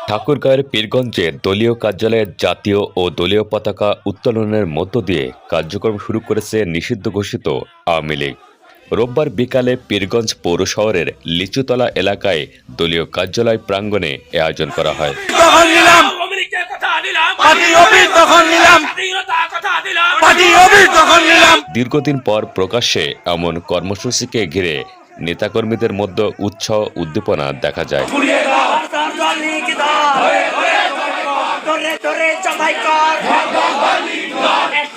ঠাকুরগাঁওয়ের পীরগঞ্জে দলীয় কার্যালয়ে জাতীয় ও দলীয় পতাকা উত্তোলনের মধ্য দিয়ে কার্যক্রম শুরু করেছে নিষিদ্ধ ঘোষিত আওয়ামী লীগ। রোববার বিকালে পীরগঞ্জ পৌর শহরের লিচুতলা এলাকায় দলীয় কার্যালয় প্রাঙ্গণে এ আয়োজন করা হয়। দীর্ঘদিন পর প্রকাশ্যে এমন কর্মসূচিকে ঘিরে নেতাকর্মীদের মধ্যে উৎসাহ উদ্দীপনা দেখা যায়।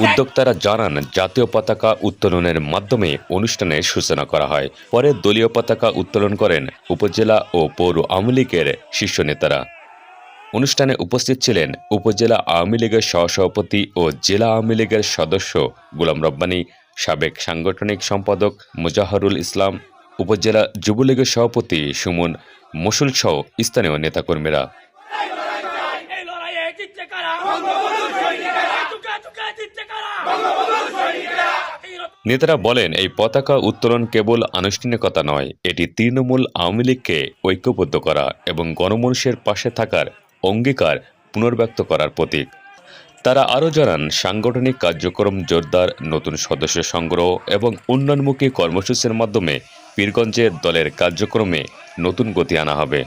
উদ্যোক্তারা জানান, জাতীয় পতাকা উত্তোলনের মাধ্যমে অনুষ্ঠানের সূচনা করা হয়। পরে দলীয় পতাকা উত্তোলন করেন উপজেলা ও পৌর আওয়ামী লীগের শীর্ষ নেতারা। অনুষ্ঠানে উপস্থিত ছিলেন উপজেলা আওয়ামী লীগের সহসভাপতি ও জেলা আওয়ামী লীগের সদস্য গোলাম রব্বানী, সাবেক সাংগঠনিক সম্পাদক মোজাহারুল ইসলাম, উপজেলা যুবলীগের সভাপতি সুমন মসুল সহ স্থানীয় নেতাকর্মীরা। নেতারা বলেন, এই পতাকা উত্তোলন কেবল আনুষ্ঠানিকতা নয়, এটি তৃণমূল আওয়ামী লীগকে ঐক্যবদ্ধ করা এবং গণমানুষের পাশে থাকার অঙ্গীকার পুনর্ব্যক্ত করার প্রতীক। তারা আরও জানান, সাংগঠনিক কার্যক্রম জোরদার, নতুন সদস্য সংগ্রহ এবং উন্নয়নমুখী কর্মসূচির মাধ্যমে পীরগঞ্জের দলের কার্যক্রমে নতুন গতি আনা হবে।